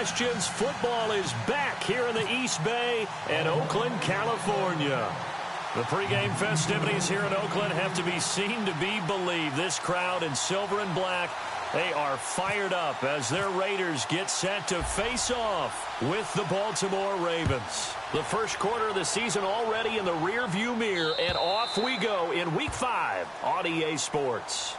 questions. Football is back here in the East Bay and Oakland, California. The pregame festivities here in Oakland have to be seen to be believed. This crowd in silver and black, they are fired up as their Raiders get set to face off with the Baltimore Ravens. The first quarter of the season already in the rearview mirror, and off we go in Week 5 on EA Sports.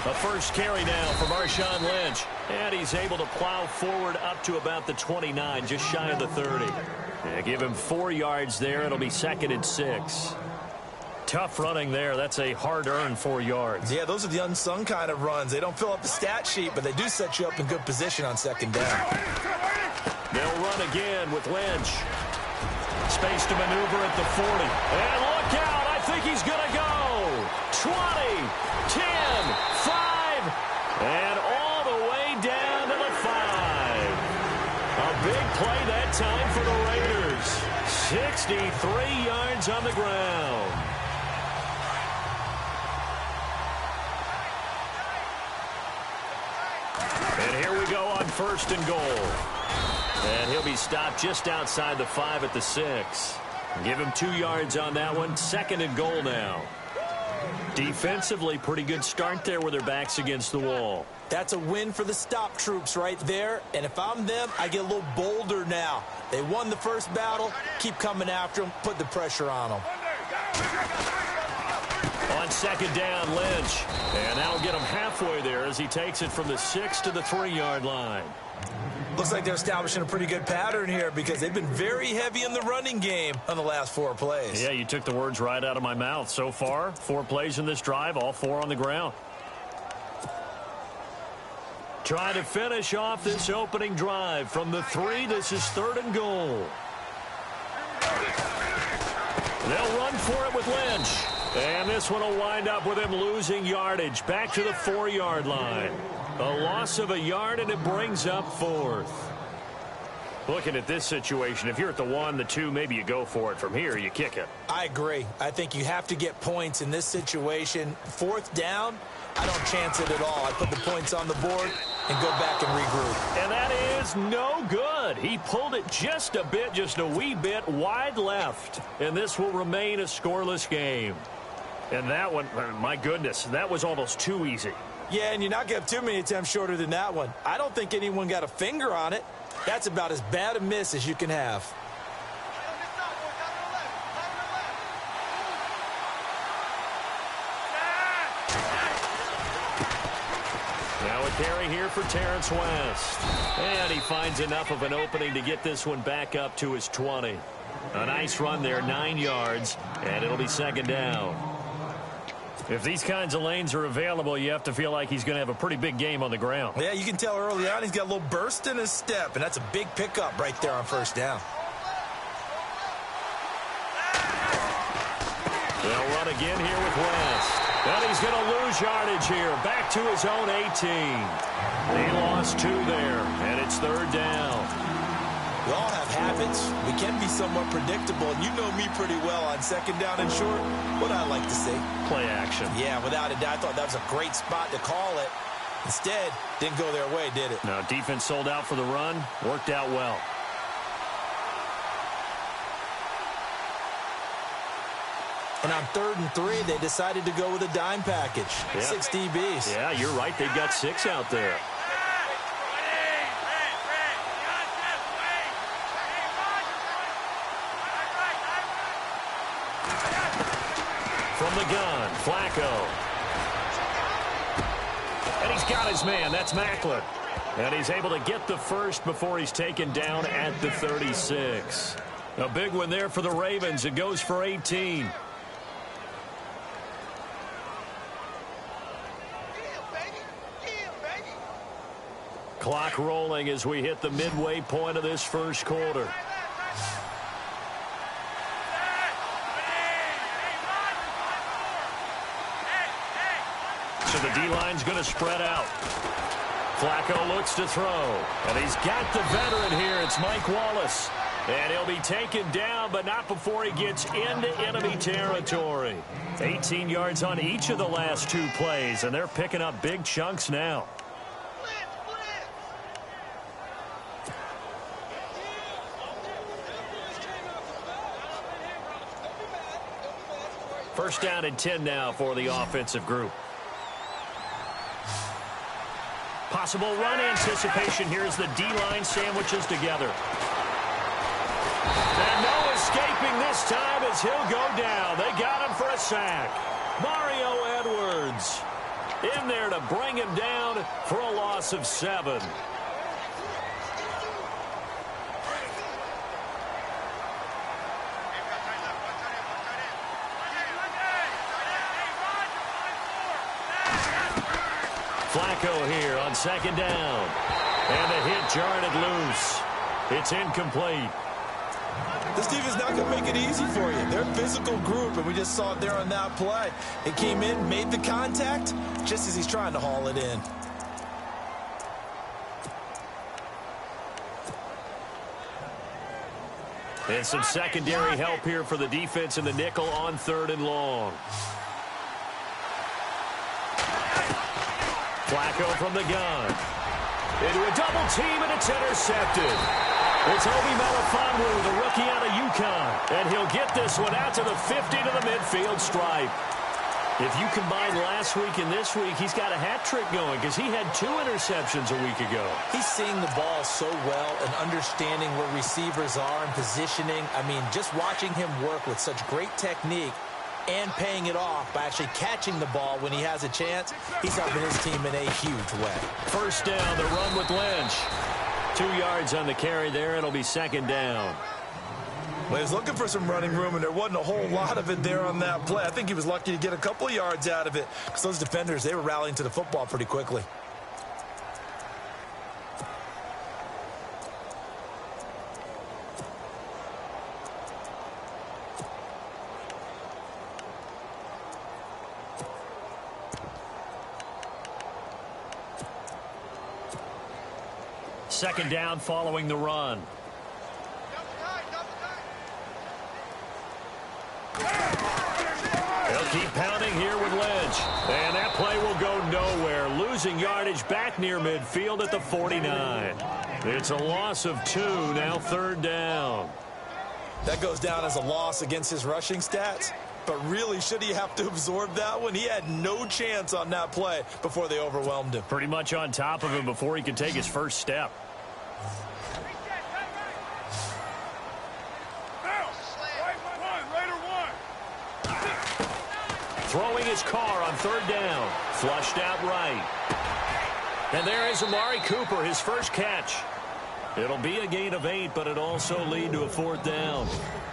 The first carry now for Marshawn Lynch. And he's able to plow forward up to about the 29, just shy of the 30. Give him 4 yards there. It'll be 2nd and 6. Tough running there. That's a hard-earned 4 yards. Yeah, those are the unsung kind of runs. They don't fill up the stat sheet, but they do set you up in good position on 2nd down. They'll run again with Lynch. Space to maneuver at the 40. And look out. I think he's going to go. 20, 10, 5, and all the way down to the 5. A big play that time for the Raiders. 63 yards on the ground. And here we go on 1st and goal. And he'll be stopped just outside the 5 at the 6. Give him 2 yards on that one. 2nd and goal now. Defensively, pretty good start there with their backs against the wall. That's a win for the stop troops right there. And if I'm them, I get a little bolder now. They won the first battle. Keep coming after them. Put the pressure on them. On 2nd down, Lynch. And that'll get him halfway there as he takes it from the 6 to the 3-yard line. Looks like they're establishing a pretty good pattern here because they've been very heavy in the running game on the last 4 plays. Yeah, you took the words right out of my mouth. So far, 4 plays in this drive, all 4 on the ground. Trying to finish off this opening drive from the 3. This is 3rd and goal. They'll run for it with Lynch. And this one will wind up with him losing yardage back to the 4-yard line. A loss of a yard, and it brings up 4th. Looking at this situation, if you're at the 1, the 2, maybe you go for it. From here, you kick it. I agree. I think you have to get points in this situation. 4th down, I don't chance it at all. I put the points on the board and go back and regroup. And that is no good. He pulled it just a bit, just a wee bit wide left. And this will remain a scoreless game. And that one, my goodness, that was almost too easy. Yeah, and you're not going to have too many attempts shorter than that one. I don't think anyone got a finger on it. That's about as bad a miss as you can have. Now a carry here for Terrence West. And he finds enough of an opening to get this one back up to his 20. A nice run there, 9 yards, and it'll be 2nd down. If these kinds of lanes are available, you have to feel like he's going to have a pretty big game on the ground. Yeah, you can tell early on he's got a little burst in his step, and that's a big pickup right there on 1st down. They'll run again here with West. And he's going to lose yardage here, back to his own 18. He lost 2 there, and it's 3rd down. We all have habits. We can be somewhat predictable, and you know me pretty well on 2nd down and short. What I like to see. Play action. Yeah, without a doubt, I thought that was a great spot to call it. Instead, didn't go their way, did it? No, defense sold out for the run. Worked out well. And on 3rd and 3, they decided to go with a dime package. Yeah. 6 DBs. Yeah, you're right. They've got 6 out there. From the gun, Flacco. And he's got his man. That's Macklin. And he's able to get the first before he's taken down at the 36. A big one there for the Ravens. It goes for 18. Clock rolling as we hit the midway point of this first quarter. So the D-line's going to spread out. Flacco looks to throw. And he's got the veteran here. It's Mike Wallace. And he'll be taken down, but not before he gets into enemy territory. 18 yards on each of the last 2 plays, and they're picking up big chunks now. First down and 10 now for the offensive group. Possible run anticipation. Here's the D-line sandwiches together. And no escaping this time as he'll go down. They got him for a sack. Mario Edwards in there to bring him down for a loss of 7. Flacco here on second down. And the hit jarred it loose. It's incomplete. This defense not going to make it easy for you. They're a physical group, and we just saw it there on that play. It came in, made the contact, just as he's trying to haul it in. And some secondary help here for the defense in the nickel on 3rd and long. Flacco from the gun. Into a double team, and it's intercepted. It's Obi Melifonwu, the rookie out of UConn. And he'll get this one out to the 50 to the midfield stripe. If you combine last week and this week, he's got a hat trick going because he had 2 interceptions a week ago. He's seeing the ball so well and understanding where receivers are and positioning. I mean, just watching him work with such great technique and paying it off by actually catching the ball when he has a chance, he's helping his team in a huge way. First down, the run with Lynch. 2 yards on the carry there. It'll be second down. Well, he was looking for some running room, and there wasn't a whole lot of it there on that play. I think he was lucky to get a couple of yards out of it because those defenders, they were rallying to the football pretty quickly. Second down following the run. They'll keep pounding here with Lynch. And that play will go nowhere. Losing yardage back near midfield at the 49. It's a loss of 2, now 3rd down. That goes down as a loss against his rushing stats. But really, should he have to absorb that one? He had no chance on that play before they overwhelmed him. Pretty much on top of him before he could take his first step. Throwing his car on 3rd down. Flushed out right. And there is Amari Cooper, his first catch. It'll be a gain of 8, but it also lead to a 4th down.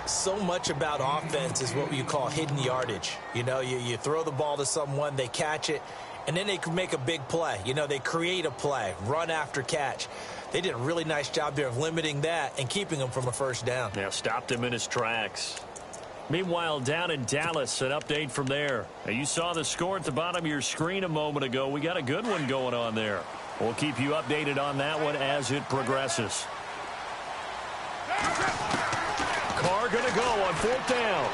So much about offense is what you call hidden yardage. You know, you throw the ball to someone, they catch it, and then they can make a big play. You know, they create a play, run after catch. They did a really nice job there of limiting that and keeping him from a first down. Yeah, stopped him in his tracks. Meanwhile, down in Dallas, an update from there. Now, you saw the score at the bottom of your screen a moment ago. We got a good one going on there. We'll keep you updated on that one as it progresses. Carr going to go on 4th down.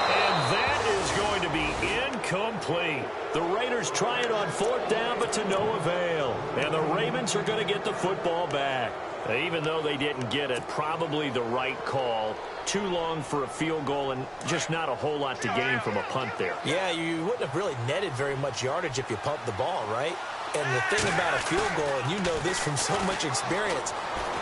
And that is going to be incomplete. The Raiders try it on 4th down, but to no avail. And the Ravens are going to get the football back. Even though they didn't get it, probably the right call. Too long for a field goal and just not a whole lot to gain from a punt there. Yeah, you wouldn't have really netted very much yardage if you pumped the ball, right? And the thing about a field goal, and you know this from so much experience,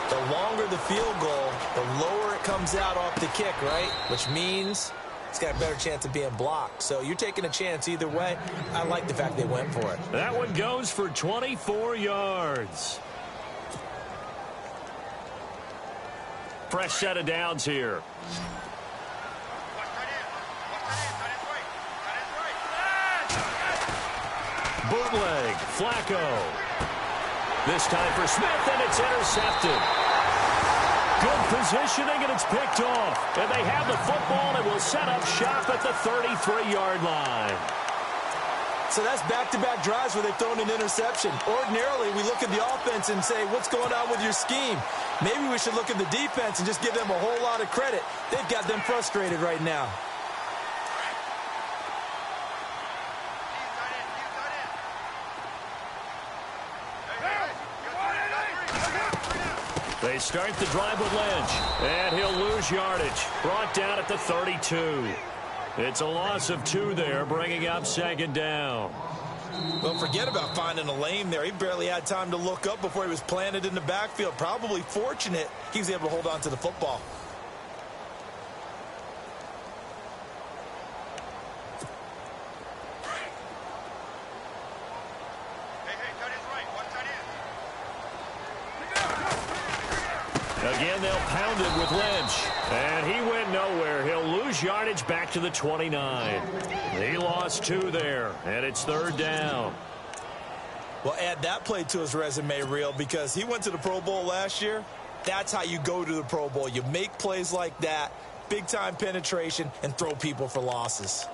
the longer the field goal, the lower it comes out off the kick, right? Which means it's got a better chance of being blocked. So you're taking a chance either way. I like the fact they went for it. That one goes for 24 yards. Fresh set of downs here. Bootleg, Flacco. This time for Smith, and it's intercepted. Good positioning, and it's picked off. And they have the football and will set up shop at the 33-yard line. So that's back-to-back drives where they've thrown an interception. Ordinarily, we look at the offense and say, what's going on with your scheme? Maybe we should look at the defense and just give them a whole lot of credit. They've got them frustrated right now. They start the drive with Lynch, and he'll lose yardage. Brought down at the 32. It's a loss of 2 there, bringing up second down. Well, forget about finding a lane there. He barely had time to look up before he was planted in the backfield. Probably fortunate he was able to hold on to the football. Again, they'll pound it with Lynch. And he went nowhere. He'll lose yardage back to the 29. He lost 2 there, and it's third down. Well, add that play to his resume reel because he went to the Pro Bowl last year. That's how you go to the Pro Bowl. You make plays like that, big-time penetration, and throw people for losses.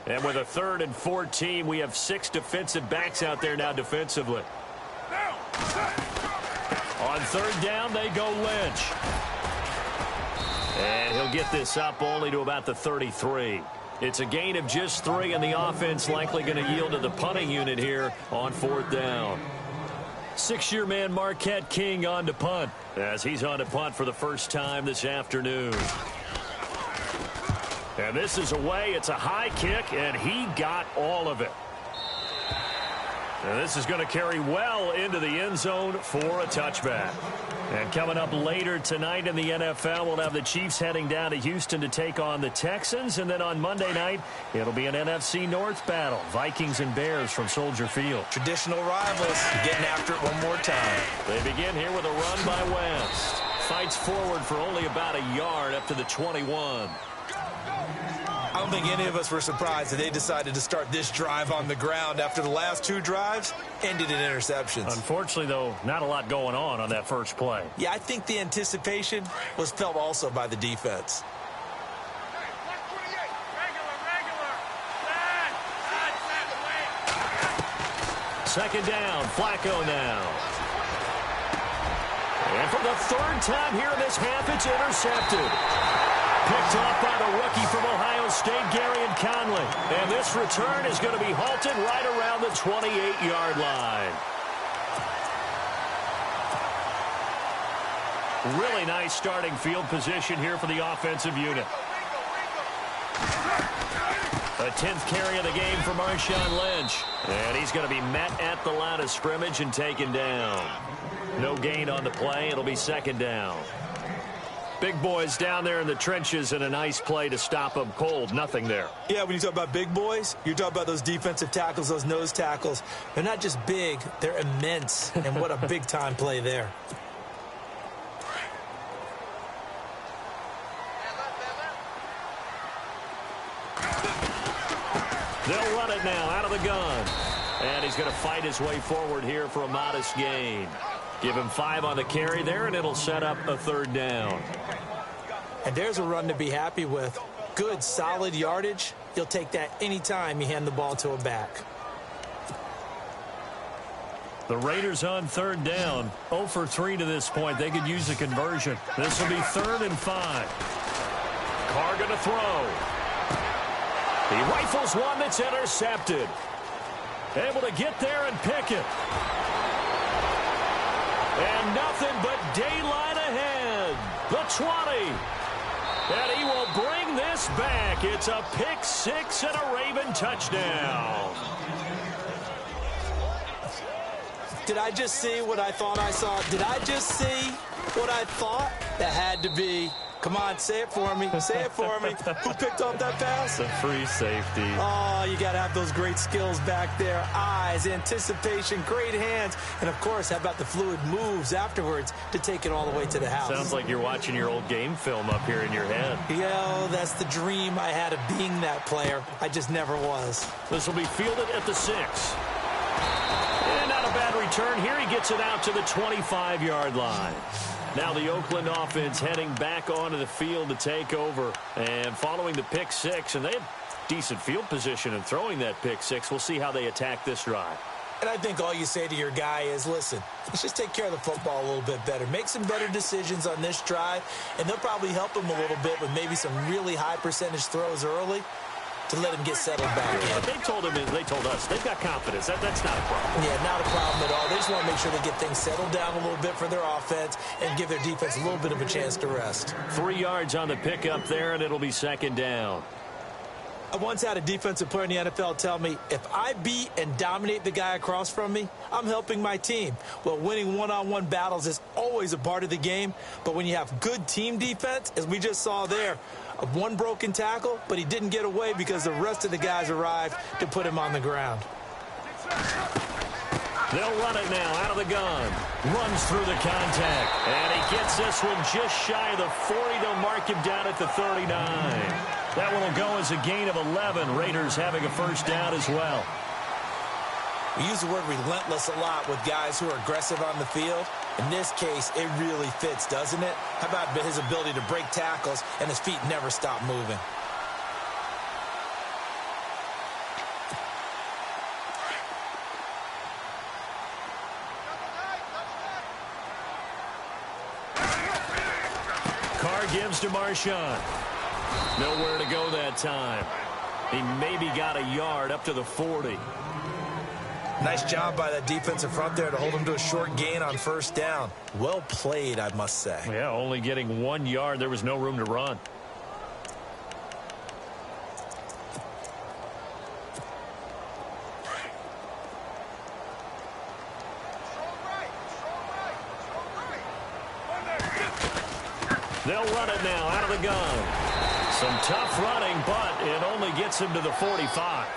And with a 3rd and 14, we have 6 defensive backs out there now defensively. On third down, they go Lynch. And he'll get this up only to about the 33. It's a gain of just 3, and the offense likely going to yield to the punting unit here on 4th down. 6-year man Marquette King on to punt, as he's on to punt for the first time this afternoon. And this is away. It's a high kick, and he got all of it. And this is going to carry well into the end zone for a touchback. And coming up later tonight in the NFL, we'll have the Chiefs heading down to Houston to take on the Texans. And then on Monday night, it'll be an NFC North battle. Vikings and Bears from Soldier Field. Traditional rivals getting after it one more time. They begin here with a run by West. Fights forward for only about a yard up to the 21. I don't think any of us were surprised that they decided to start this drive on the ground after the last 2 drives ended in interceptions. Unfortunately, though, not a lot going on that first play. Yeah, I think the anticipation was felt also by the defense. Second down, Flacco now. And for the 3rd time here in this half, it's intercepted. Picked off by the rookie from Ohio State, Garyon Conley. And this return is going to be halted right around the 28-yard line. Really nice starting field position here for the offensive unit. A 10th carry of the game for Marshawn Lynch. And he's going to be met at the line of scrimmage and taken down. No gain on the play. It'll be second down. Big boys down there in the trenches, and a nice play to stop them cold. Nothing there. Yeah, when you talk about big boys, you're talking about those defensive tackles, those nose tackles. They're not just big, they're immense. And what a big-time play there. They'll run it now out of the gun. And he's going to fight his way forward here for a modest gain. Give him 5 on the carry there, and it'll set up a 3rd down. And there's a run to be happy with. Good, solid yardage. You'll take that anytime you hand the ball to a back. The Raiders on 3rd down. 0 for 3 to this point. They could use a conversion. This will be 3rd and 5. Carr going to throw. He rifles one that's intercepted. Able to get there and pick it. And nothing but daylight ahead. The 20. And he will bring this back. It's a pick 6 and a Raven touchdown. Did I just see what I thought I saw? Did I just see what I thought? That had to be. Come on, say it for me. Say it for me. Who picked off that pass? The free safety. Oh, you got to have those great skills back there. Eyes, anticipation, great hands. And, of course, how about the fluid moves afterwards to take it all the way to the house? Sounds like you're watching your old game film up here in your head. Yeah, that's the dream I had of being that player. I just never was. This will be fielded at the 6. And not a bad return here. He gets it out to the 25-yard line. Now the Oakland offense heading back onto the field to take over. And following the pick six, and they had decent field position in throwing that pick six. We'll see how they attack this drive. And I think all you say to your guy is, listen, let's just take care of the football a little bit better. Make some better decisions on this drive, and they'll probably help him a little bit with maybe some really high percentage throws early to let him get settled back in. But they told us, they've got confidence. That's not a problem. Yeah, not a problem at all. They just want to make sure they get things settled down a little bit for their offense and give their defense a little bit of a chance to rest. 3 yards on the pickup there, and it'll be second down. I once had a defensive player in the NFL tell me, if I beat and dominate the guy across from me, I'm helping my team. Well, winning one-on-one battles is always a part of the game, but when you have good team defense, as we just saw there, one broken tackle, but he didn't get away because the rest of the guys arrived to put him on the ground. They'll run it now out of the gun. Runs through the contact. And he gets this one just shy of the 40. They'll mark him down at the 39. That one will go as a gain of 11. Raiders having a first down as well. We use the word relentless a lot with guys who are aggressive on the field. In this case, it really fits, doesn't it? How about his ability to break tackles and his feet never stop moving? Carr gives to Marshawn. Nowhere to go that time. He maybe got a yard up to the 40. Nice job by that defensive front there to hold him to a short gain on first down. Well played, I must say. Yeah, only getting 1 yard. There was no room to run. They'll run it now out of the gun. Some tough running, but it only gets him to the 45.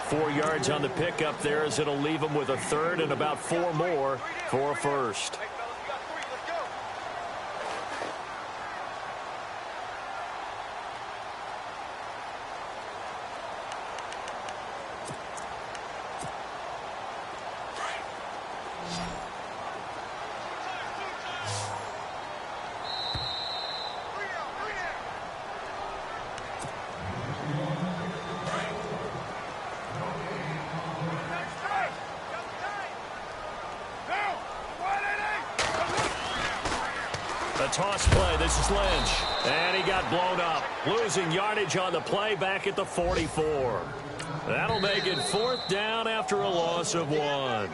4 yards on the pickup there as it'll leave him with a third and about 4 more for a first. Toss play. This is Lynch. And he got blown up. Losing yardage on the play back at the 44. That'll make it 4th down after a loss of 1.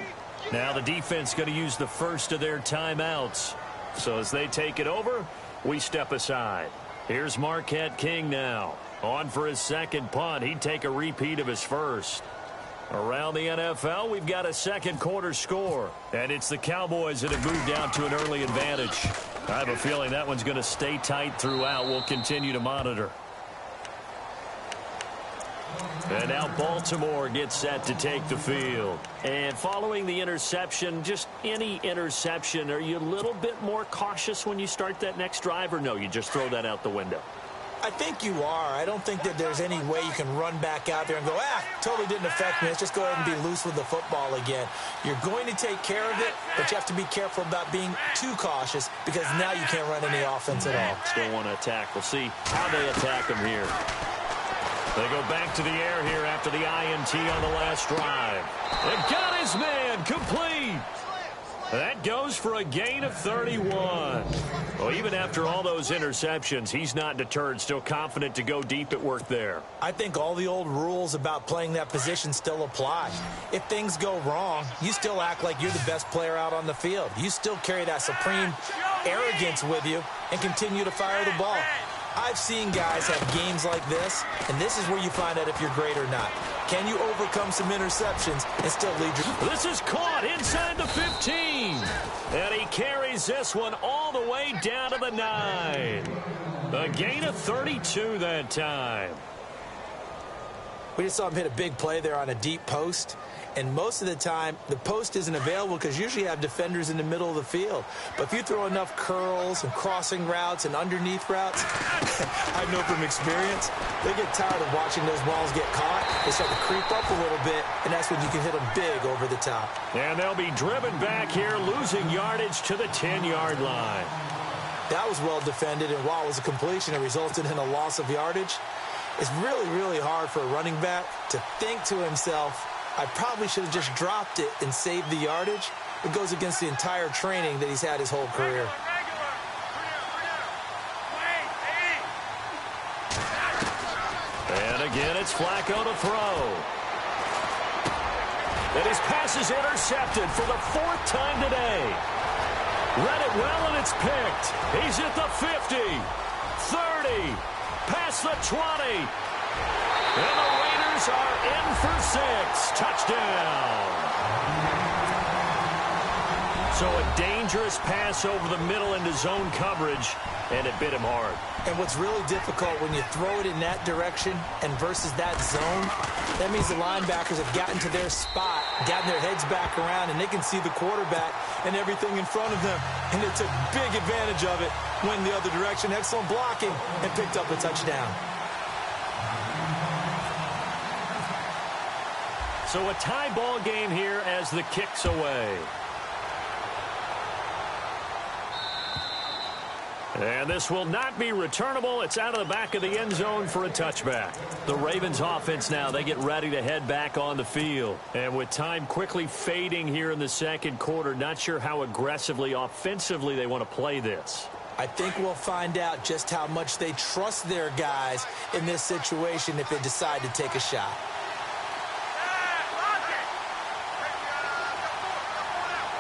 Now the defense going to use the first of their timeouts. So as they take it over, we step aside. Here's Marquette King now. On for his second punt. He'd take a repeat of his first. Around the NFL, we've got a second quarter score. And it's the Cowboys that have moved out to an early advantage. I have a feeling that one's going to stay tight throughout. We'll continue to monitor. And now Baltimore gets set to take the field. And following the interception, just any interception, are you a little bit more cautious when you start that next drive, or no, you just throw that out the window? I think you are. I don't think that there's any way you can run back out there and go, totally didn't affect me. Let's just go ahead and be loose with the football again. You're going to take care of it, but you have to be careful about being too cautious because now you can't run any offense at all. Still want to attack. We'll see how they attack them here. They go back to the air here after the INT on the last drive. They've got his man complete. That goes for a gain of 31. Well, even after all those interceptions, he's not deterred, still confident to go deep at work there. I think all the old rules about playing that position still apply. If things go wrong, you still act like you're the best player out on the field. You still carry that supreme arrogance with you and continue to fire the ball. I've seen guys have games like this, and this is where you find out if you're great or not. Can you overcome some interceptions and still lead your... This is caught inside the 15. And he carries this one all the way down to the 9. A gain of 32 that time. We just saw him hit a big play there on a deep post. And most of the time, the post isn't available because usually you have defenders in the middle of the field. But if you throw enough curls and crossing routes and underneath routes, I know from experience, they get tired of watching those balls get caught. They start to creep up a little bit, and that's when you can hit them big over the top. And they'll be driven back here, losing yardage to the 10-yard line. That was well defended, and while it was a completion, it resulted in a loss of yardage. It's really, really hard for a running back to think to himself, I probably should have just dropped it and saved the yardage. It goes against the entire training that he's had his whole career. And again, it's Flacco to throw. And his pass is intercepted for the 4th time today. Read it well, and it's picked. He's at the 50, 30, past the 20. And the Raiders are in for 6. Touchdown. So a dangerous pass over the middle into zone coverage, and it bit him hard. And what's really difficult when you throw it in that direction and versus that zone, that means the linebackers have gotten to their spot, gotten their heads back around, and they can see the quarterback and everything in front of them. And they took big advantage of it, went the other direction, excellent blocking, and picked up a touchdown. So a tie ball game here as the kick's away. And this will not be returnable. It's out of the back of the end zone for a touchback. The Ravens offense now, they get ready to head back on the field. And with time quickly fading here in the second quarter, not sure how aggressively, offensively they want to play this. I think we'll find out just how much they trust their guys in this situation if they decide to take a shot.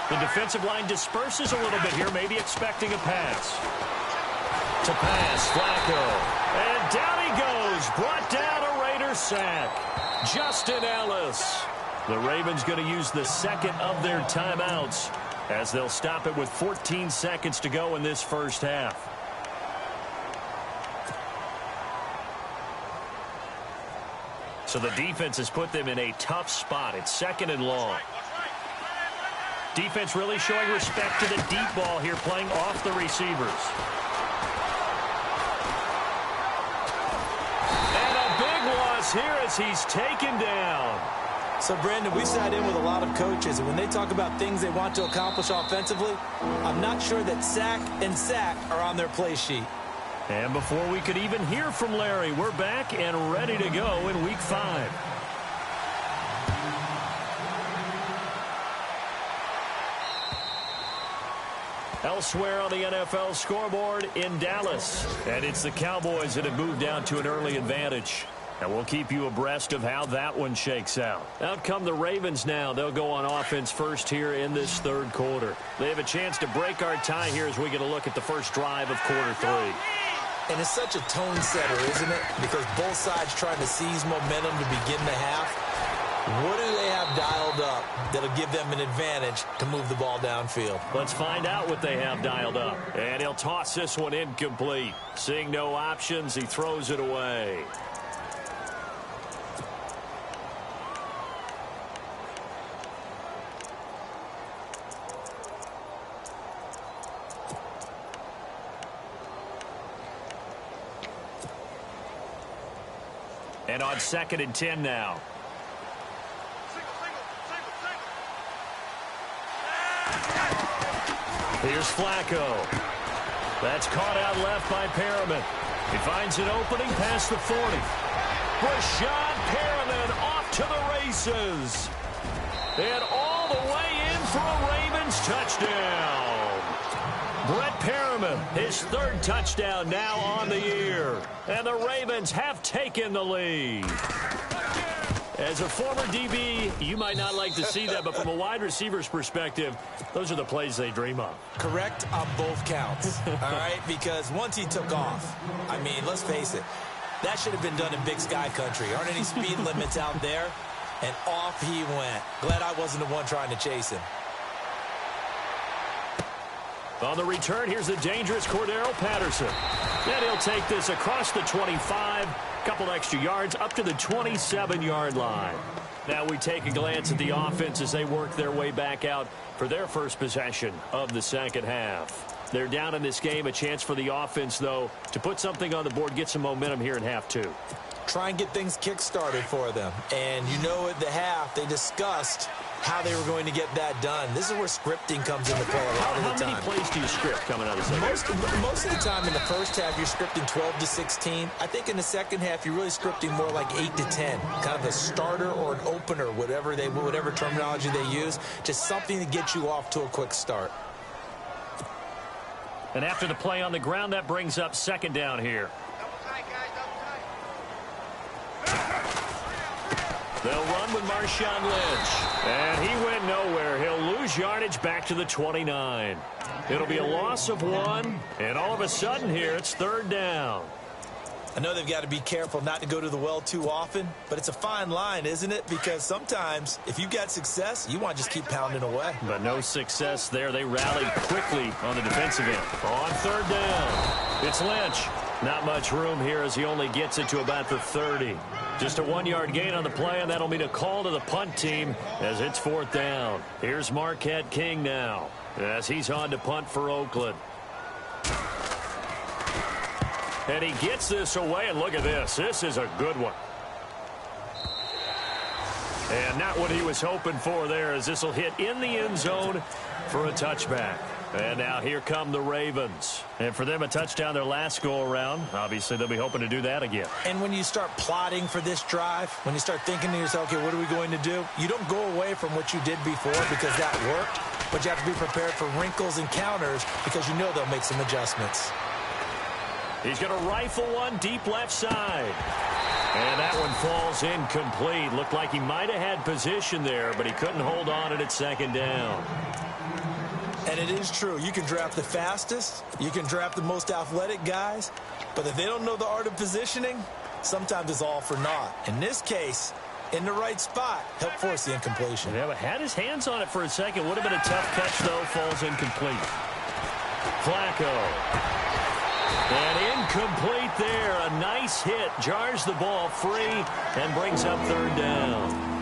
The defensive line disperses a little bit here, maybe expecting a pass. To pass, Flacco. And down he goes. Brought down a Raider sack. Justin Ellis. The Ravens going to use the second of their timeouts as they'll stop it with 14 seconds to go in this first half. So the defense has put them in a tough spot. It's 2nd and long. Defense really showing respect to the deep ball here, playing off the receivers. Here as he's taken down. So, Brandon, we sat in with a lot of coaches, and when they talk about things they want to accomplish offensively, I'm not sure that sack and sack are on their play sheet. And before we could even hear from Larry, we're back and ready to go in Week 5. Elsewhere on the NFL scoreboard in Dallas. And it's the Cowboys that have moved down to an early advantage. And we'll keep you abreast of how that one shakes out. Out come the Ravens now. They'll go on offense first here in this third quarter. They have a chance to break our tie here as we get a look at the first drive of quarter 3. And it's such a tone setter, isn't it? Because both sides trying to seize momentum to begin the half. What do they have dialed up that'll give them an advantage to move the ball downfield? Let's find out what they have dialed up. And he'll toss this one incomplete. Seeing no options, he throws it away. And on 2nd and 10 now. Here's Flacco. That's caught out left by Perriman. He finds an opening past the 40. Rashad Perriman off to the races. And all the way in for a Ravens touchdown. Brett Perriman, his 3rd touchdown now on the year. And the Ravens have taken the lead. As a former DB, you might not like to see that, but from a wide receiver's perspective, those are the plays they dream of. Correct on both counts, all right? Because once he took off, I mean, let's face it, that should have been done in Big Sky country. Aren't any speed limits out there? And off he went. Glad I wasn't the one trying to chase him. On the return, here's the dangerous Cordero Patterson. And he'll take this across the 25, couple extra yards up to the 27-yard line. Now we take a glance at the offense as they work their way back out for their first possession of the second half. They're down in this game. A chance for the offense, though, to put something on the board, get some momentum here in half 2. Try and get things kick-started for them. And you know at the half, they discussed how they were going to get that done. This is where scripting comes into play a lot of the time. How many plays do you script coming out of the second? Most of the time in the first half, you're scripting 12 to 16. I think in the second half, you're really scripting more like 8 to 10. Kind of a starter or an opener, whatever terminology they use. Just something to get you off to a quick start. And after the play on the ground, that brings up second down here. They'll run with Marshawn Lynch. And he went nowhere. He'll lose yardage back to the 29. It'll be a loss of 1. And all of a sudden here, it's third down. I know they've got to be careful not to go to the well too often, but it's a fine line, isn't it? Because sometimes, if you've got success, you want to just keep pounding away. But no success there. They rallied quickly on the defensive end. On third down, it's Lynch. Not much room here as he only gets it to about the 30. Just a 1-yard gain on the play, and that'll mean a call to the punt team as it's fourth down. Here's Marquette King now as he's on to punt for Oakland. And he gets this away, and look at this. This is a good one. And not what he was hoping for there, as this will hit in the end zone for a touchback. And now here come the Ravens. And for them, a touchdown their last go-around. Obviously, they'll be hoping to do that again. And when you start plotting for this drive, when you start thinking to yourself, okay, what are we going to do? You don't go away from what you did before because that worked. But you have to be prepared for wrinkles and counters because you know they'll make some adjustments. He's going to rifle one deep left side. And that one falls incomplete. Looked like he might have had position there, but he couldn't hold on at second down. And it is true. You can draft the fastest. You can draft the most athletic guys. But if they don't know the art of positioning, sometimes it's all for naught. In this case, in the right spot, helped force the incompletion. Yeah, but had his hands on it for a second. Would have been a tough catch, though. Falls incomplete. Flacco. And incomplete there. A nice hit. Jars the ball free and brings up third down.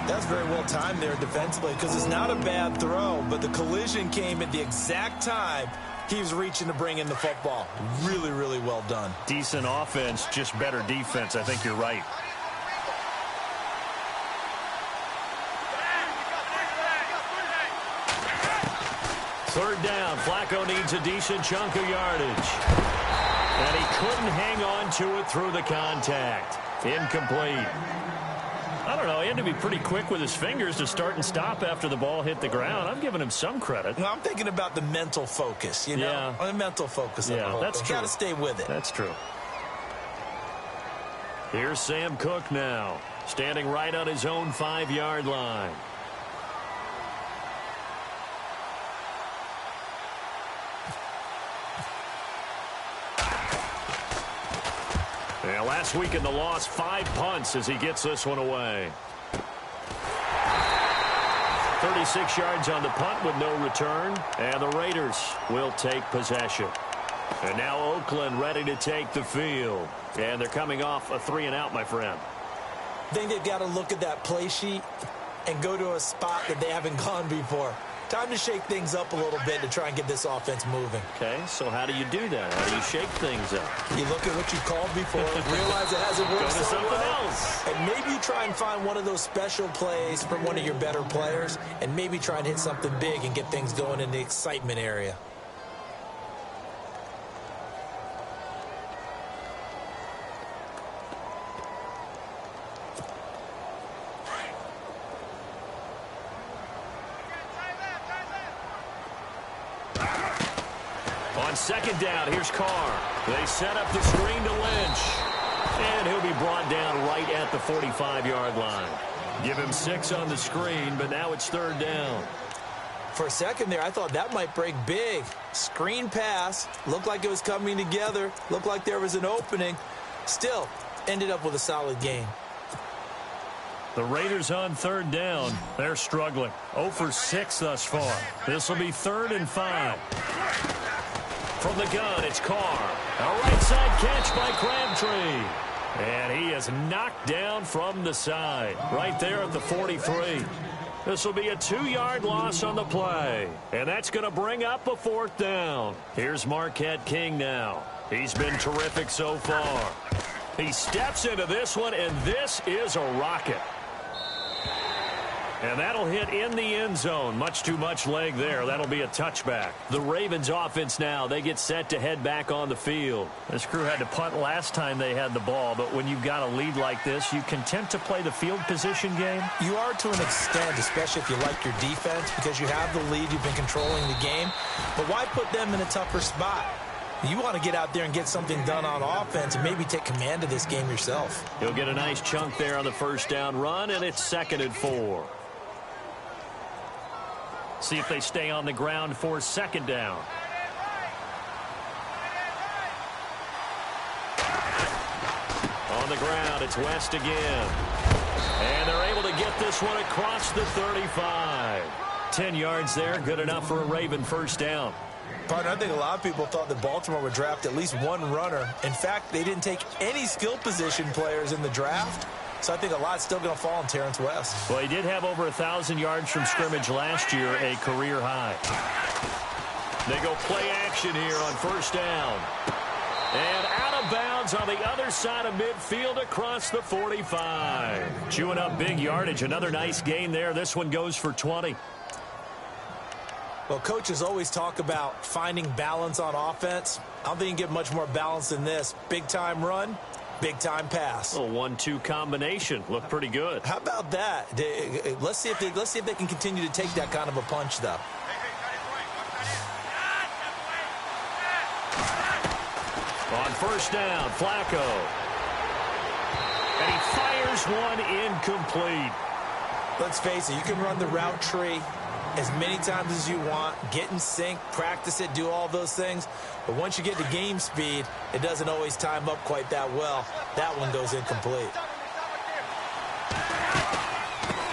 That's very well timed there defensively because it's not a bad throw, but the collision came at the exact time he was reaching to bring in the football. Really, really well done. Decent offense, just better defense. I think you're right. Third down. Flacco needs a decent chunk of yardage. And he couldn't hang on to it through the contact. Incomplete. I don't know. He had to be pretty quick with his fingers to start and stop after the ball hit the ground. I'm giving him some credit. Well, I'm thinking about the mental focus, you know? Yeah. The mental focus of the whole that's thing. true. Got to stay with it. That's true. Here's Sam Cook now, standing right on his own 5-yard line. Yeah, last week in the loss, 5 punts as he gets this one away. 36 yards on the punt with no return, and the Raiders will take possession. And now Oakland ready to take the field. And they're coming off a 3-and-out, my friend. I think they've got to look at that play sheet and go to a spot that they haven't gone before. Time to shake things up a little bit to try and get this offense moving. Okay, so how do you do that? How do you shake things up? You look at what you called before, realize it hasn't worked Go to so something well, else. and maybe you try and find one of those special plays from one of your better players, and maybe try and hit something big and get things going in the excitement area. On second down, here's Carr. They set up the screen to Lynch. And he'll be brought down right at the 45-yard line. Give him 6 on the screen, but now it's third down. For a second there, I thought that might break big. Screen pass. Looked like it was coming together. Looked like there was an opening. Still, ended up with a solid game. The Raiders on third down. They're struggling. 0 for 6 thus far. This will be 3rd and 5. From the gun, it's Carr. A right side catch by Crabtree. And he is knocked down from the side. Right there at the 43. This will be a 2-yard loss on the play. And that's going to bring up a 4th down. Here's Marquette King now. He's been terrific so far. He steps into this one, and this is a rocket. And that'll hit in the end zone. Much too much leg there. That'll be a touchback. The Ravens offense now, they get set to head back on the field. This crew had to punt last time they had the ball, but when you've got a lead like this, you content to play the field position game? You are to an extent, especially if you like your defense, because you have the lead, you've been controlling the game. But why put them in a tougher spot? You want to get out there and get something done on offense and maybe take command of this game yourself. He'll get a nice chunk there on the first down run, and it's 2nd and 4. See if they stay on the ground for 2nd down. On the ground, it's West again. And they're able to get this one across the 35. 10 yards there, good enough for a Raven first down. Partner, I think a lot of people thought that Baltimore would draft at least one runner. In fact, they didn't take any skill position players in the draft. So I think a lot's still going to fall on Terrence West. Well, he did have over 1,000 yards from scrimmage last year, a career high. They go play action here on first down. And out of bounds on the other side of midfield across the 45. Chewing up big yardage. Another nice gain there. This one goes for 20. Well, coaches always talk about finding balance on offense. I don't think you can get much more balance than this. Big-time run, big-time pass. A 1-2 combination. Looked pretty good. How about that? Let's see if they can continue to take that kind of a punch, though. On first down, Flacco. And he fires one incomplete. Let's face it, you can run the route tree as many times as you want, get in sync, practice it, do all those things. But once you get to game speed, it doesn't always time up quite that well. That one goes incomplete.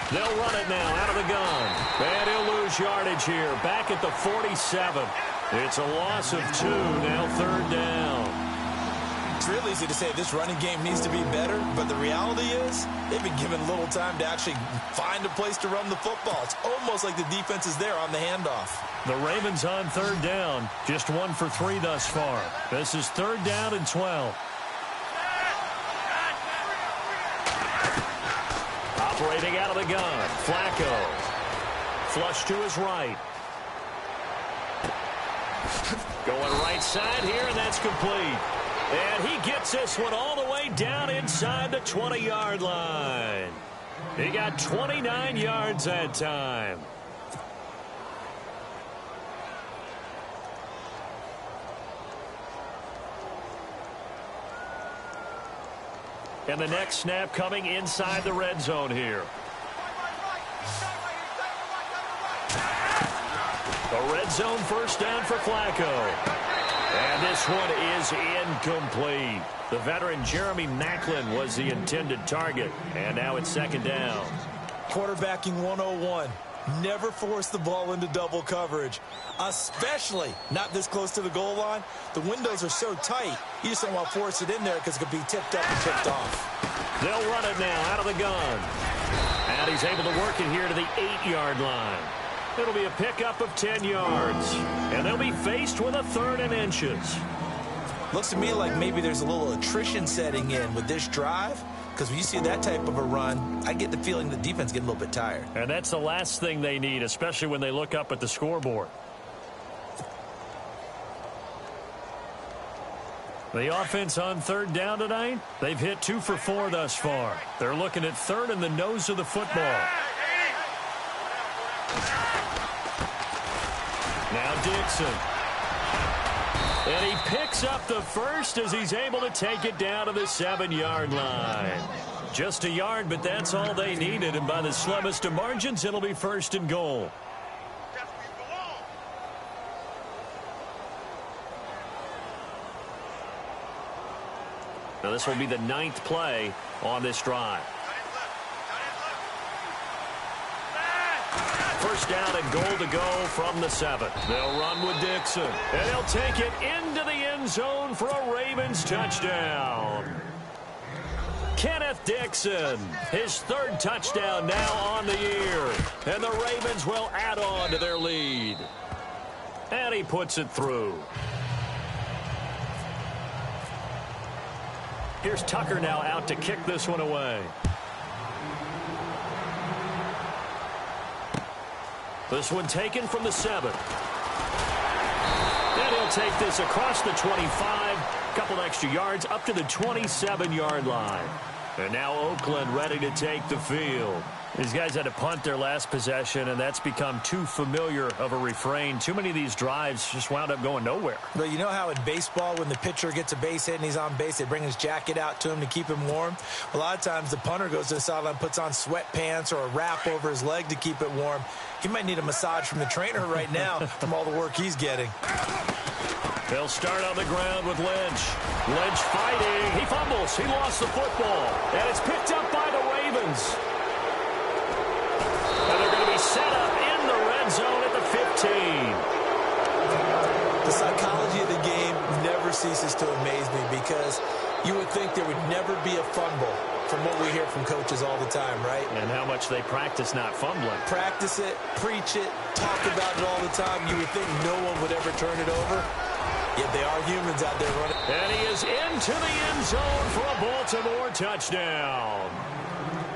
They'll run it now out of the gun. And he'll lose yardage here. Back at the 47. It's a loss of 2, now 3rd down. It's real easy to say this running game needs to be better, but the reality is they've been given little time to actually find a place to run the football. It's almost like the defense is there on the handoff. The Ravens on 3rd down, just 1 for 3 thus far. This is 3rd down and 12. Operating out of the gun, Flacco. Flush to his right. Going right side here, and that's complete. And he gets this one all the way down inside the 20-yard line. He got 29 yards that time. And the next snap coming inside the red zone here. A red zone first down for Flacco. And this one is incomplete. The veteran Jeremy Maclin was the intended target. And now it's 2nd down. Quarterbacking 101. Never force the ball into double coverage, especially not this close to the goal line. The windows are so tight, you just don't want to force it in there because it could be tipped up and tipped off. They'll run it now out of the gun. And he's able to work it here to the 8-yard line. It'll be a pickup of 10 yards. And they'll be faced with a 3rd and inches. Looks to me like maybe there's a little attrition setting in with this drive. Because when you see that type of a run, I get the feeling the defense getting a little bit tired. And that's the last thing they need, especially when they look up at the scoreboard. The offense on 3rd down tonight, they've hit 2 for 4 thus far. They're looking at 3rd in the nose of the football. Now Dixon. And he picks up the first as he's able to take it down to the 7-yard line. Just a yard, but that's all they needed. And by the slimmest of margins, it'll be 1st and goal. Now this will be the 9th play on this drive. First down and goal to go from the 7. They'll run with Dixon. And they'll take it into the end zone for a Ravens touchdown. Kenneth Dixon, his 3rd touchdown now on the year. And the Ravens will add on to their lead. And he puts it through. Here's Tucker now out to kick this one away. This one taken from the 7. And he'll take this across the 25. Couple extra yards up to the 27-yard line. And now Oakland ready to take the field. These guys had to punt their last possession, and that's become too familiar of a refrain. Too many of these drives just wound up going nowhere. But you know how in baseball, when the pitcher gets a base hit and he's on base, they bring his jacket out to him to keep him warm? A lot of times the punter goes to the sideline, puts on sweatpants or a wrap over his leg to keep it warm. He might need a massage from the trainer right now from all the work he's getting. They'll start on the ground with Lynch. Lynch fighting. He fumbles. He lost the football. And it's picked up by the Ravens. And they're going to be set up in the red zone at the 15. The psychology of the game never ceases to amaze me because you would think there would never be a fumble from what we hear from coaches all the time, right? And how much they practice not fumbling. Practice it, preach it, talk about it all the time. You would think no one would ever turn it over. Yet they are humans out there running. And he is into the end zone for a Baltimore touchdown.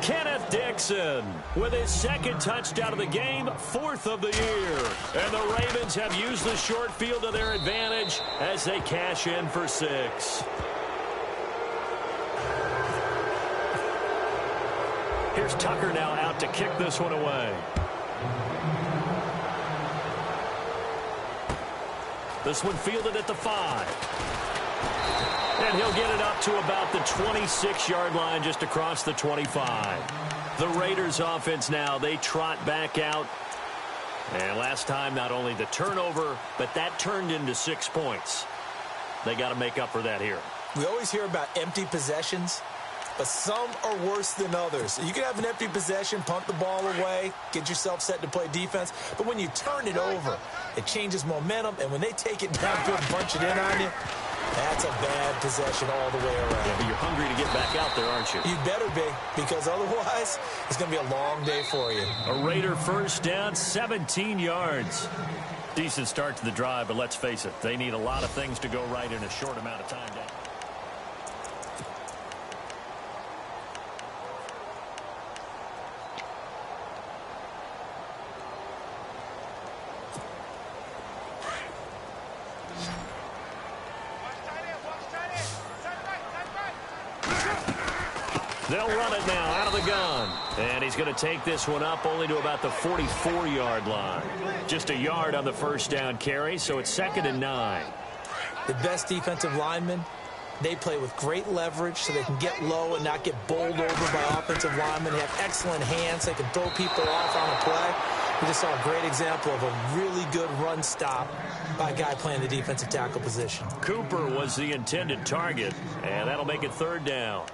Kenneth Dixon with his second touchdown of the game, 4th of the year. And the Ravens have used the short field to their advantage as they cash in for 6. Here's Tucker now out to kick this one away. This one fielded at the 5. And he'll get it up to about the 26-yard line just across the 25. The Raiders offense now, they trot back out. And last time, not only the turnover, but that turned into 6 points. They got to make up for that here. We always hear about empty possessions, but some are worse than others. You can have an empty possession, punt the ball away, get yourself set to play defense, but when you turn it over, it changes momentum, and when they take it downfield and punch it in on you, that's a bad possession all the way around. Yeah, but you're hungry to get back out there, aren't you? You better be, because otherwise, it's going to be a long day for you. A Raider first down, 17 yards. Decent start to the drive, but let's face it, they need a lot of things to go right in a short amount of time. They'll run it now out of the gun. And he's going to take this one up only to about the 44-yard line. Just a yard on the first down carry, so it's 2nd and 9. The best defensive linemen, they play with great leverage so they can get low and not get bowled over by offensive linemen. They have excellent hands. They can throw people off on a play. We just saw a great example of a really good run stop by a guy playing the defensive tackle position. Cooper was the intended target, and that'll make it 3rd down.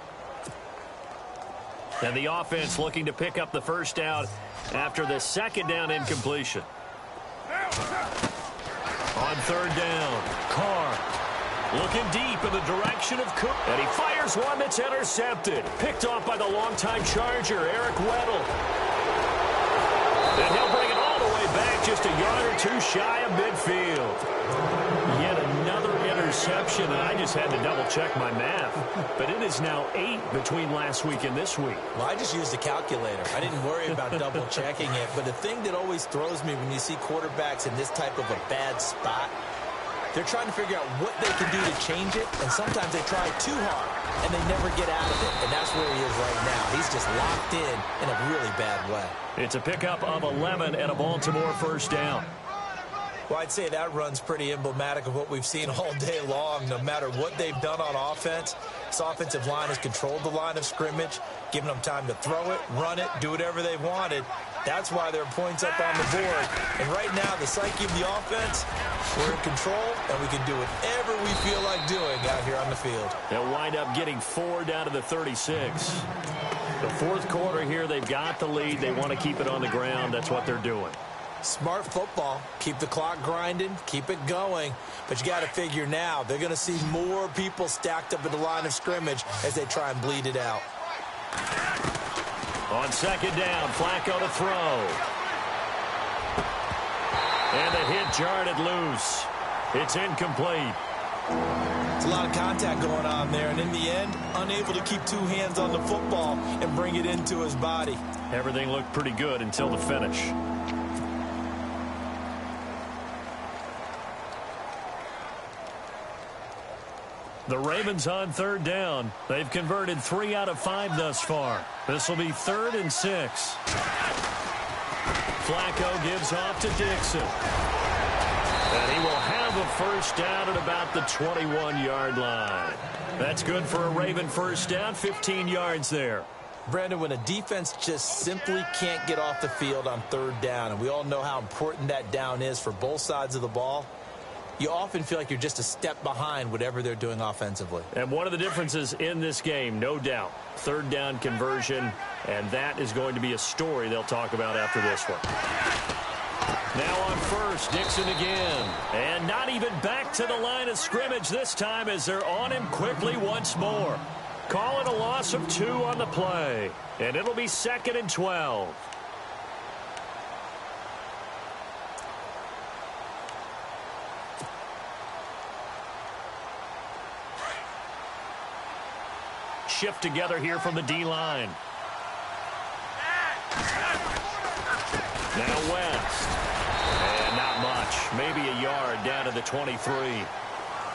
And the offense looking to pick up the first down after the 2nd down incompletion. On 3rd down, Carr looking deep in the direction of Cook. And he fires one that's intercepted. Picked off by the longtime Charger, Eric Weddle. And he'll bring it all the way back just a yard or 2 shy of midfield. Yet another interception, and I just had to double-check my math. But it is now 8 between last week and this week. Well, I just used a calculator. I didn't worry about double-checking it. But the thing that always throws me when you see quarterbacks in this type of a bad spot, they're trying to figure out what they can do to change it, and sometimes they try too hard, and they never get out of it. And that's where he is right now. He's just locked in a really bad way. It's a pickup of 11 and a Baltimore first down. Well, I'd say that run's pretty emblematic of what we've seen all day long. No matter what they've done on offense, this offensive line has controlled the line of scrimmage, given them time to throw it, run it, do whatever they wanted. That's why there are points up on the board. And right now, the psyche of the offense, we're in control, and we can do whatever we feel like doing out here on the field. They'll wind up getting 4 down to the 36. The 4th quarter here, they've got the lead. They want to keep it on the ground. That's what they're doing. Smart football. Keep the clock grinding. Keep it going. But you got to figure now, they're going to see more people stacked up at the line of scrimmage as they try and bleed it out. On 2nd down, Flacco to throw. And the hit jarred it loose. It's incomplete. It's a lot of contact going on there, and in the end, unable to keep 2 hands on the football and bring it into his body. Everything looked pretty good until the finish. The Ravens on third down. They've converted 3 out of 5 thus far. This will be 3rd and 6. Flacco gives off to Dixon. And he will have a first down at about the 21-yard line. That's good for a Raven first down, 15 yards there. Brandon, when a defense just simply can't get off the field on third down, and we all know how important that down is for both sides of the ball, you often feel like you're just a step behind whatever they're doing offensively. And one of the differences in this game, no doubt, third down conversion, and that is going to be a story they'll talk about after this one. Now on first, Dixon again. And not even back to the line of scrimmage this time as they're on him quickly once more. Call it a loss of 2 on the play, and it'll be 2nd and 12. Shift together here from the D-line. Now West. And not much. Maybe a yard down to the 23.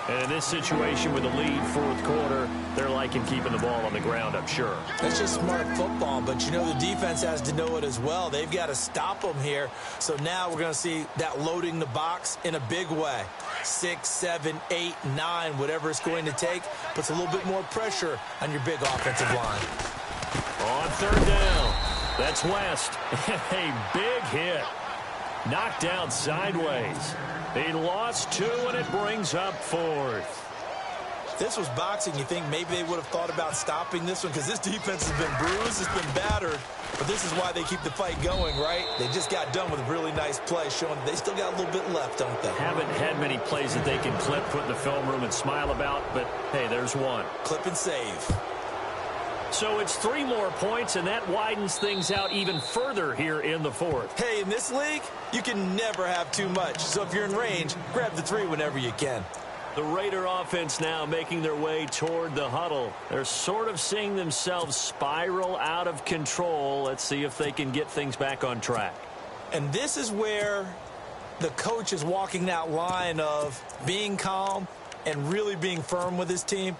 And in this situation with the lead, 4th quarter, they're liking keeping the ball on the ground, I'm sure. That's just smart football, but you know the defense has to know it as well. They've got to stop them here. So now we're going to see that loading the box in a big way. 6, 7, 8, 9, whatever it's going to take, puts a little bit more pressure on your big offensive line. On third down, that's West. A big hit. Knocked down sideways. He lost 2, and it brings up 4th. This was boxing. You think maybe they would have thought about stopping this one because this defense has been bruised, it's been battered. But this is why they keep the fight going, right? They just got done with a really nice play, showing they still got a little bit left, don't they? Haven't had many plays that they can clip, put in the film room, and smile about, but, hey, there's one. Clip and save. So it's 3 more points, and that widens things out even further here in the 4th. Hey, in this league, you can never have too much. So if you're in range, grab the 3 whenever you can. The Raider offense now making their way toward the huddle. They're sort of seeing themselves spiral out of control. Let's see if they can get things back on track. And this is where the coach is walking that line of being calm and really being firm with his team.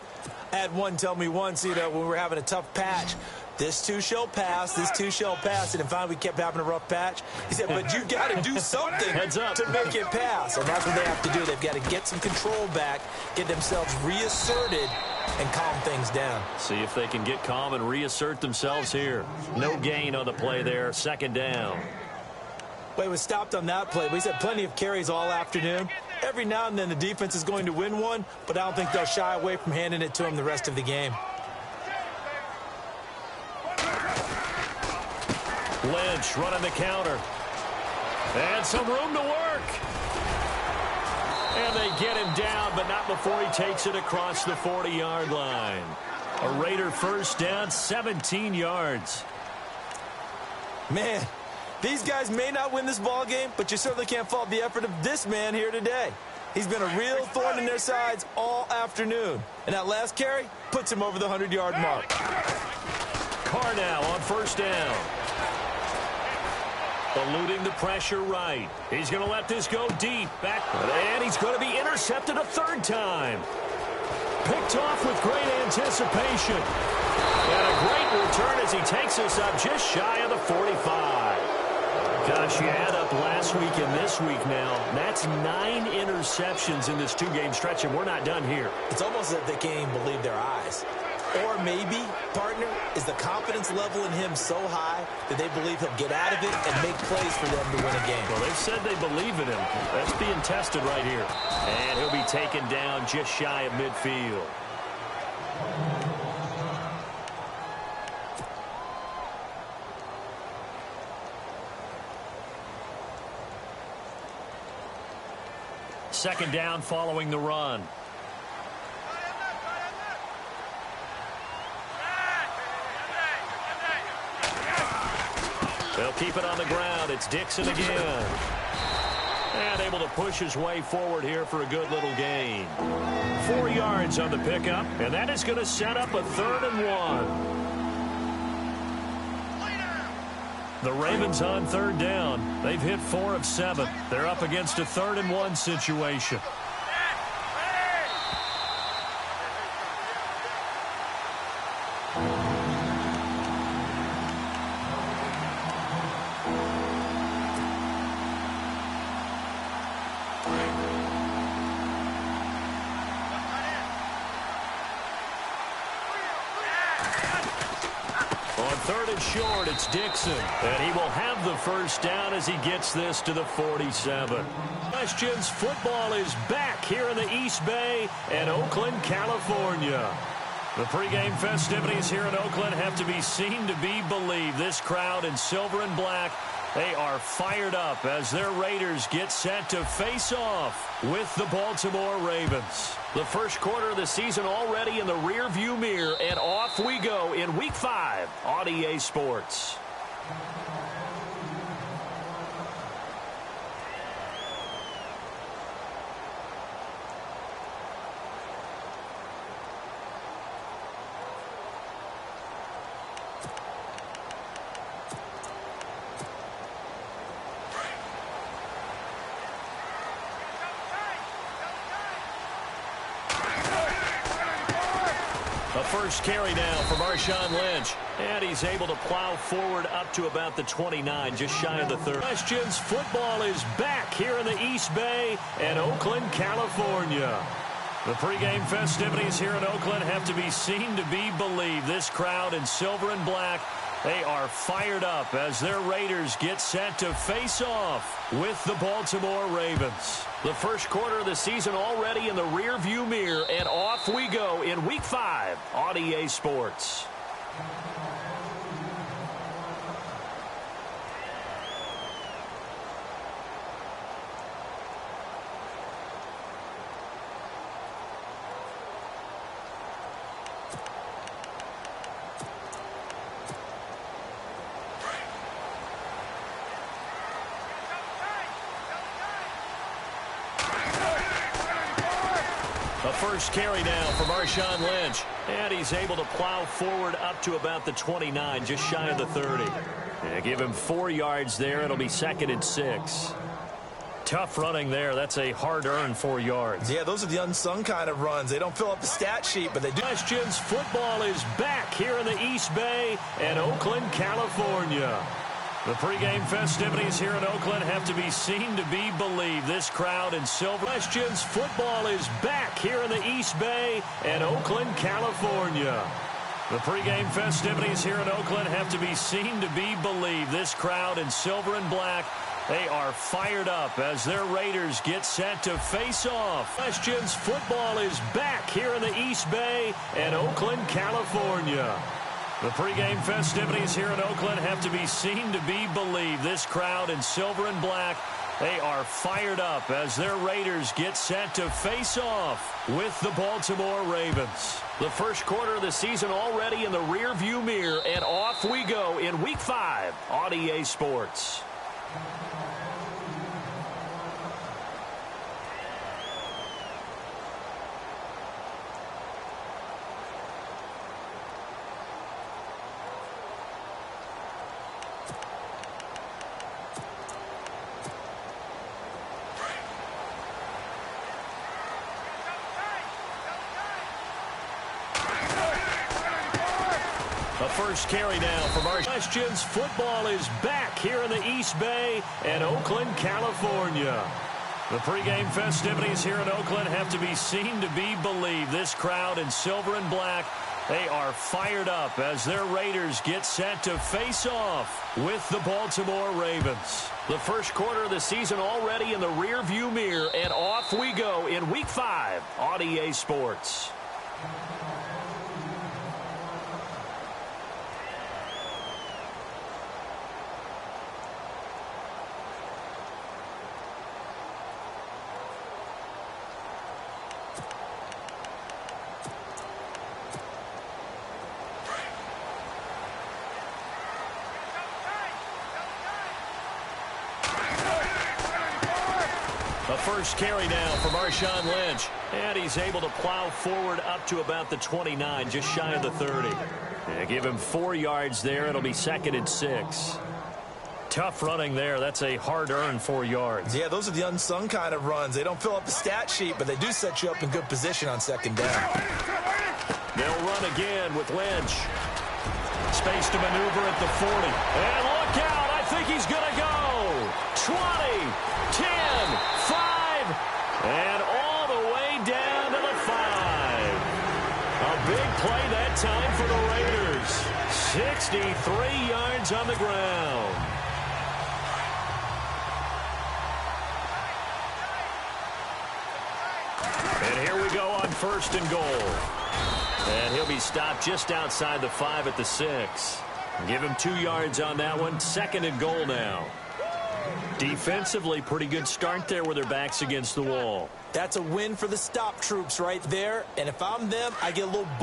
I had one tell me once, when we were having a tough patch, this too shall pass, this too shall pass. And finally, we kept having a rough patch. He said, but you got to do something to make it pass. And that's what they have to do. They've got to get some control back, get themselves reasserted, and calm things down. See if they can get calm and reassert themselves here. No gain on the play there. 2nd down. Well, he was stopped on that play, but he's had plenty of carries all afternoon. Every now and then the defense is going to win one, but I don't think they'll shy away from handing it to him the rest of the game. Lynch running the counter. And some room to work. And they get him down, but not before he takes it across the 40-yard line. A Raider first down, 17 yards. Man, these guys may not win this ball game, but you certainly can't fault the effort of this man here today. He's been a real thorn in their sides all afternoon. And that last carry puts him over the 100-yard mark. Carr now on first down. Eluding the pressure right. He's going to let this go deep. Back. And he's going to be intercepted a 3rd time. Picked off with great anticipation. And a great return as he takes us up just shy of the 45. Gosh, you add up last week and this week now. That's 9 interceptions in this 2-game stretch, and we're not done here. It's almost as if they can't even believe their eyes. Or maybe, partner, is the confidence level in him so high that they believe he'll get out of it and make plays for them to win a game. Well, they've said they believe in him. That's being tested right here. And he'll be taken down just shy of midfield. Second down following the run. They'll keep it on the ground. It's Dixon again. And able to push his way forward here for a good little gain. 4 yards on the pickup, and that is going to set up a 3rd and 1. The Ravens on third down. They've hit 4 of 7. They're up against a 3rd and 1 situation. On 3rd and short, it's Dixon. And he will have the first down as he gets this to the 47. Questions football is back here in the East Bay and Oakland, California. The pregame festivities here in Oakland have to be seen to be believed. This crowd in silver and black, they are fired up as their Raiders get set to face off with the Baltimore Ravens. The first quarter of the season already in the rearview mirror, and off we go in Week 5 on EA Sports. First carry now for Marshawn Lynch. And he's able to plow forward up to about the 29, just shy of the 30. Questions football is back here in the East Bay and Oakland, California. The pregame festivities here in Oakland have to be seen to be believed. This crowd in silver and black, they are fired up as their Raiders get set to face off with the Baltimore Ravens. The first quarter of the season already in the rearview mirror, and off we go in Week 5 on EA Sports. First carry now for Marshawn Lynch. And he's able to plow forward up to about the 29, just shy of the 30. And give him 4 yards there. It'll be 2nd and 6. Tough running there. That's a hard-earned 4 yards. Yeah, those are the unsung kind of runs. They don't fill up the stat sheet, but they do. Questions football is back here in the East Bay and Oakland, California. The pregame festivities here in Oakland have to be seen to be believed. This crowd in silver. Questions football is back here in the East Bay and Oakland, California. The pregame festivities here in Oakland have to be seen to be believed. This crowd in silver and black, they are fired up as their Raiders get set to face off. Questions football is back here in the East Bay and Oakland, California. The pregame festivities here in Oakland have to be seen to be believed. This crowd in silver and black, they are fired up as their Raiders get set to face off with the Baltimore Ravens. The first quarter of the season already in the rearview mirror, and off we go in Week 5 on EA Sports. First carry now for Marshawn. Questions football is back here in the East Bay and Oakland, California. The pregame festivities here in Oakland have to be seen to be believed. This crowd in silver and black, they are fired up as their Raiders get set to face off with the Baltimore Ravens. The first quarter of the season already in the rearview mirror, and off we go in Week 5 on EA Sports. First carry now for Marshawn Lynch. And he's able to plow forward up to about the 29, just shy of the 30. And give him 4 yards there. It'll be 2nd and 6. Tough running there. That's a hard-earned 4 yards. Yeah, those are the unsung kind of runs. They don't fill up the stat sheet, but they do set you up in good position on 2nd down. They'll run again with Lynch. Space to maneuver at the 40. And look out. I think he's going to go. 20, 10, 5. And all the way down to the 5. A big play that time for the Raiders. 63 yards on the ground. And here we go on 1st and goal. And he'll be stopped just outside the 5 at the 6. Give him 2 yards on that one. 2nd and goal now. Defensively, pretty good start there with their backs against the wall. That's a win for the stop troops right there. And if I'm them, I get a little